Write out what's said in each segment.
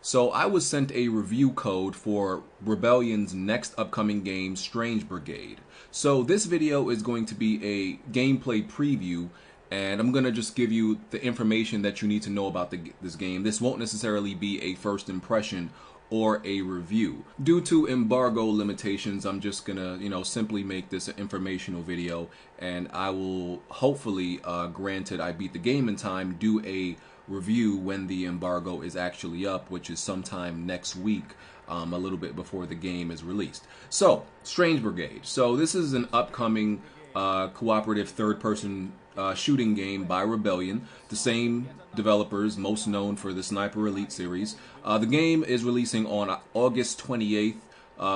So I was sent a review code for Rebellion's next upcoming game, Strange Brigade. So this video is going to be a gameplay preview, and I'm going to just give you the information that you need to know about this game. This won't necessarily be a first impression or a review. Due to embargo limitations, I'm just gonna, simply make this an informational video, and I will hopefully, granted I beat the game in time, do a review when the embargo is actually up, which is sometime next week, a little bit before the game is released. So, Strange Brigade. So this is an upcoming cooperative third-person shooting game by Rebellion, the same developers most known for the Sniper Elite series. The game is releasing on August 28th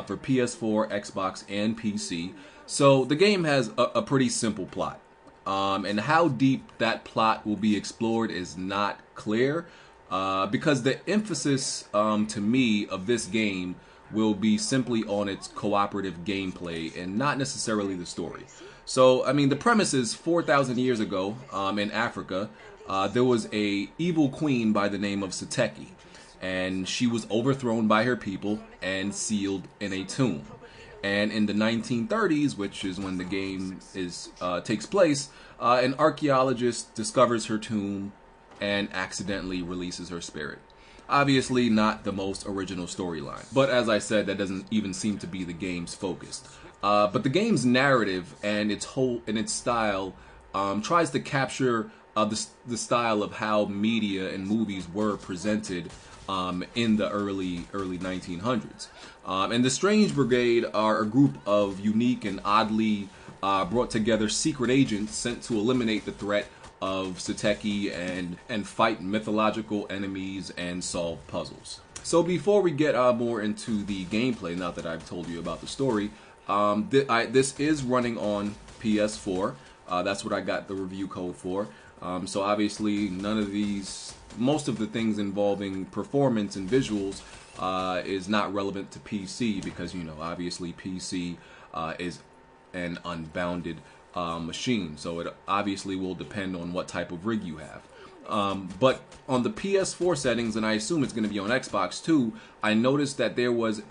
for PS4, Xbox, and PC. So the game has a pretty simple plot. And how deep that plot will be explored is not clear, because the emphasis to me of this game will be simply on its cooperative gameplay and not necessarily the story. So, I mean, the premise is 4,000 years ago in Africa, there was a evil queen by the name of Sateki, and she was overthrown by her people and sealed in a tomb. And in the 1930s, which is when the game takes place, an archaeologist discovers her tomb and accidentally releases her spirit. Obviously not the most original storyline, but as I said, that doesn't even seem to be the game's focus. But the game's narrative and its style tries to capture the style of how media and movies were presented in the early 1900s. And the Strange Brigade are a group of unique and oddly brought together secret agents sent to eliminate the threat of Sateki and fight mythological enemies and solve puzzles. So before we get more into the gameplay, now that I've told you about the story, this is running on PS4. That's what I got the review code for. So obviously most of the things involving performance and visuals is not relevant to PC because, obviously PC is an unbounded machine. So it obviously will depend on what type of rig you have. But on the PS4 settings, and I assume it's going to be on Xbox too, I noticed that there was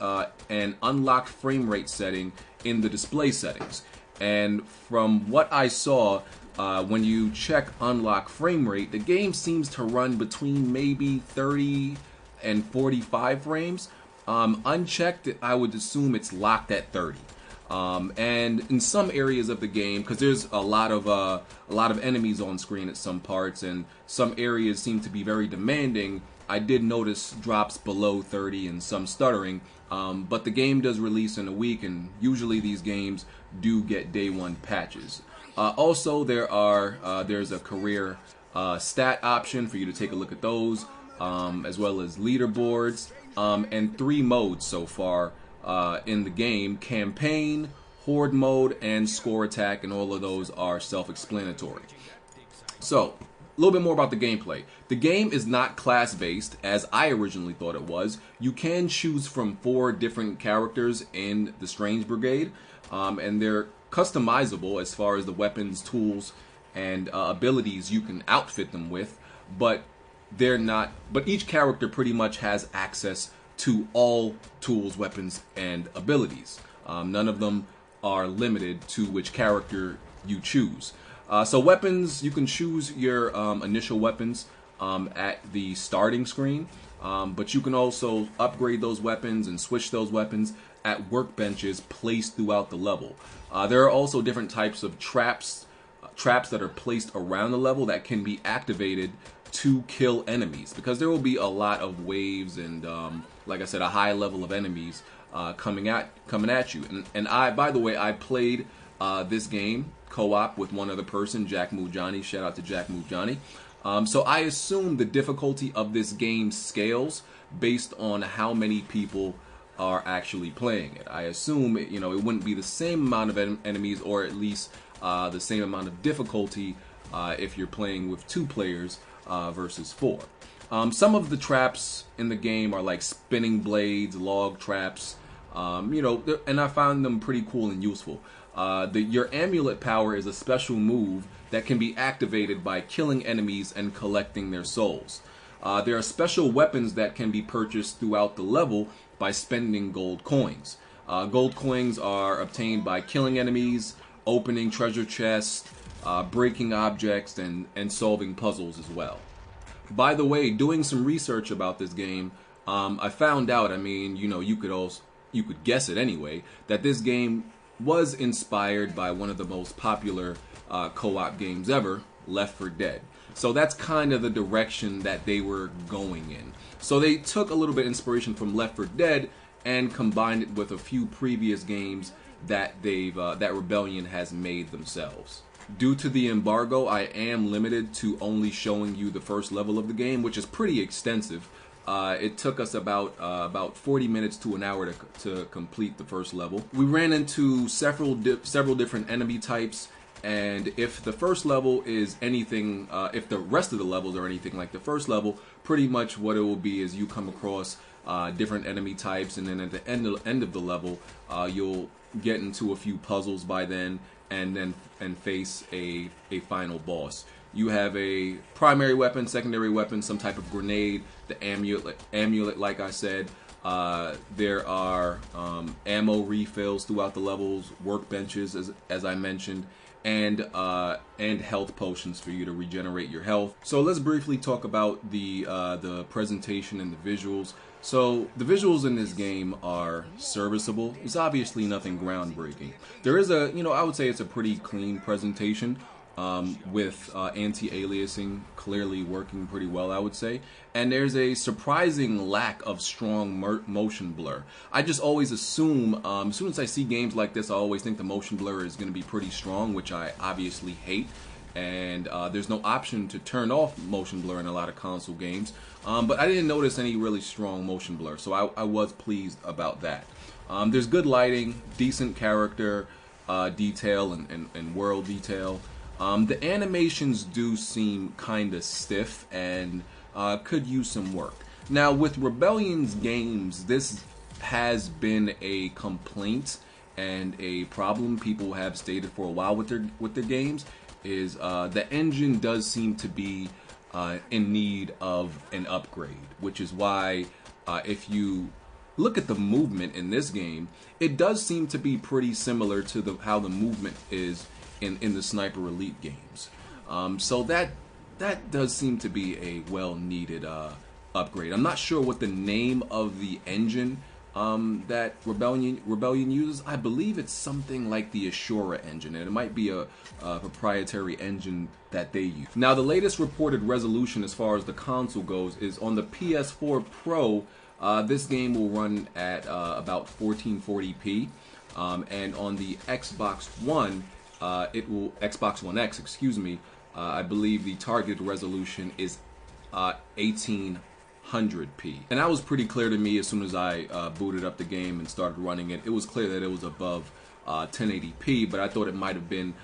an unlocked frame rate setting in the display settings. And from what I saw, when you check unlock frame rate, the game seems to run between maybe 30 and 45 frames. Unchecked, I would assume it's locked at 30. And in some areas of the game, because there's a lot of enemies on screen at some parts, and some areas seem to be very demanding, I did notice drops below 30 and some stuttering. But the game does release in a week, and usually these games do get day one patches. Also, there's a career stat option for you to take a look at those, as well as leaderboards, and 3 modes so far in the game: campaign, horde mode, and score attack, and all of those are self-explanatory. So, a little bit more about the gameplay. The game is not class-based, as I originally thought it was. You can choose from 4 different characters in the Strange Brigade, and they're customizable as far as the weapons, tools, and abilities you can outfit them with, but they're not. But each character pretty much has access to all tools, weapons, and abilities. None of them are limited to which character you choose. So weapons, you can choose your initial weapons at the starting screen, but you can also upgrade those weapons and switch those weapons at workbenches placed throughout the level. There are also different types of traps that are placed around the level that can be activated to kill enemies, because there will be a lot of waves and, like I said, a high level of enemies coming at you. And by the way, I played this game co-op with one other person, Jack Mujani. Shout out to Jack Mujani. So I assume the difficulty of this game scales based on how many people are actually playing it. I assume it wouldn't be the same amount of enemies, or at least the same amount of difficulty if you're playing with 2 players versus 4. Some of the traps in the game are like spinning blades, log traps, and I found them pretty cool and useful. Your amulet power is a special move that can be activated by killing enemies and collecting their souls. There are special weapons that can be purchased throughout the level by spending gold coins. Gold coins are obtained by killing enemies, opening treasure chests, breaking objects, and solving puzzles as well. By the way, doing some research about this game, I found out, I mean, you could guess it anyway, that this game was inspired by one of the most popular co-op games ever, Left 4 Dead. So that's kind of the direction that they were going in. So they took a little bit of inspiration from Left 4 Dead and combined it with a few previous games that that Rebellion has made themselves. Due to the embargo, I am limited to only showing you the first level of the game, which is pretty extensive. It took us about 40 minutes to an hour to complete the first level. We ran into several different enemy types, and if the first level is anything, if the rest of the levels are anything like the first level, pretty much what it will be is you come across different enemy types, and then at the end of the level, you'll get into a few puzzles by then, and face a final boss. You have a primary weapon, secondary weapon, some type of grenade, the amulet like I said. There are ammo refills throughout the levels, workbenches as I mentioned, and health potions for you to regenerate your health. So let's briefly talk about the presentation and the visuals. So the visuals in this game are serviceable. It's obviously nothing groundbreaking. There is I would say it's a pretty clean presentation, with anti-aliasing clearly working pretty well, I would say. And there's a surprising lack of strong motion blur. I just always assume, as soon as I see games like this, I always think the motion blur is going to be pretty strong, which I obviously hate. And there's no option to turn off motion blur in a lot of console games, but I didn't notice any really strong motion blur, so I was pleased about that. There's good lighting, decent character detail and world detail. The animations do seem kind of stiff and could use some work. Now with Rebellion's games, this has been a complaint and a problem people have stated for a while with their games, is the engine does seem to be in need of an upgrade, which is why if you look at the movement in this game, it does seem to be pretty similar to how the movement is in the Sniper Elite games. So that does seem to be a well-needed upgrade. I'm not sure what the name of the engine that Rebellion uses. I believe it's something like the Ashura engine, and it might be a proprietary engine that they use. Now, the latest reported resolution as far as the console goes is on the PS4 Pro. This game will run at about 1440p, and on the Xbox One, Xbox One X, excuse me. I believe the targeted resolution is 1800p. And that was pretty clear to me as soon as I booted up the game and started running it. It was clear that it was above 1080p, but I thought it might have been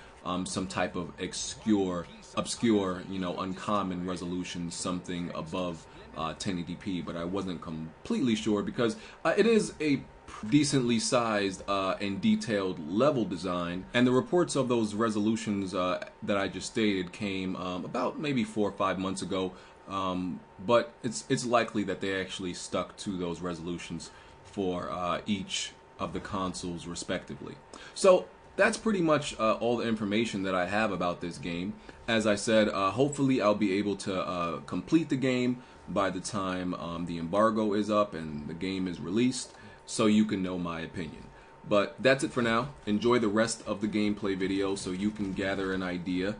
some type of obscure, uncommon resolution, something above 1080p, but I wasn't completely sure because it is a decently sized and detailed level design, and the reports of those resolutions that I just stated came about maybe 4 or 5 months ago. But it's likely that they actually stuck to those resolutions for each of the consoles respectively. So that's pretty much all the information that I have about this game. As I said, hopefully I'll be able to complete the game by the time the embargo is up and the game is released, so you can know my opinion. But that's it for now. Enjoy the rest of the gameplay video so you can gather an idea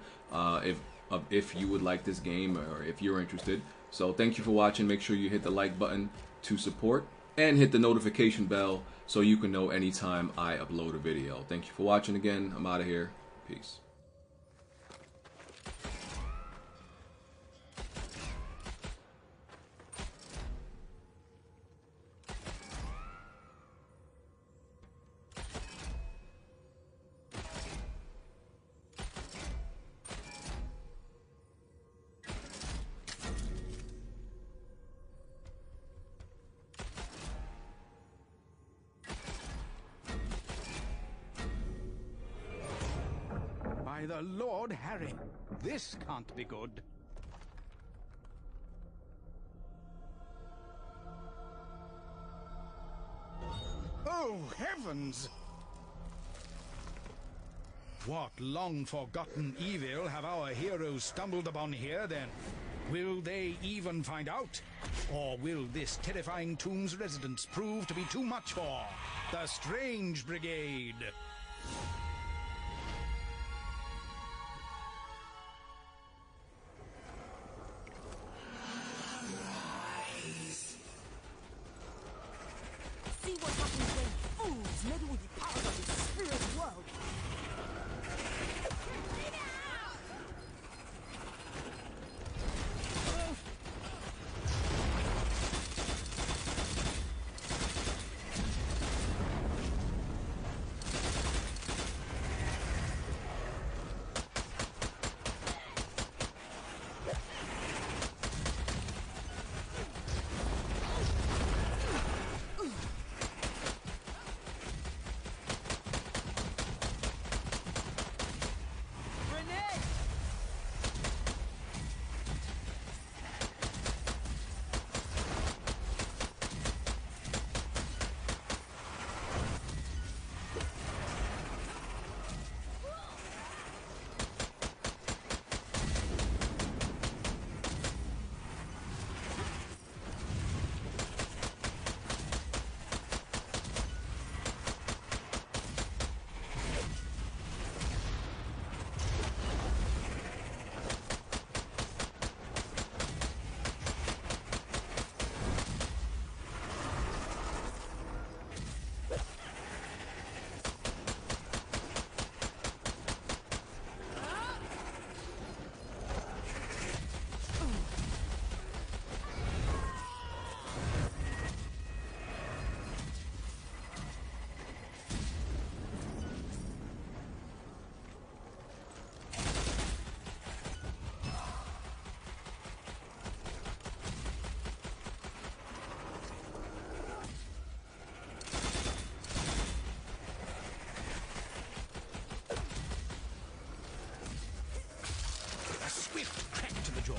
if you would like this game or if you're interested. So thank you for watching. Make sure you hit the like button to support and hit the notification bell so you can know anytime I upload a video. Thank you for watching again. I'm out of here. Peace. By the Lord Harry, this can't be good. Oh, heavens! What long-forgotten evil have our heroes stumbled upon here, then? Will they even find out? Or will this terrifying tomb's residents prove to be too much for the Strange Brigade? See what happens when fools meddle with the powers of the spirit world. A swift crack to the jaw.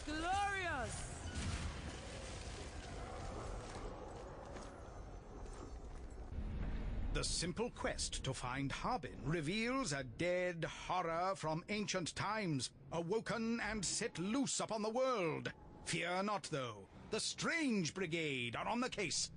Glorious! The simple quest to find Harbin reveals a dead horror from ancient times, awoken and set loose upon the world. Fear not, though. The Strange Brigade are on the case,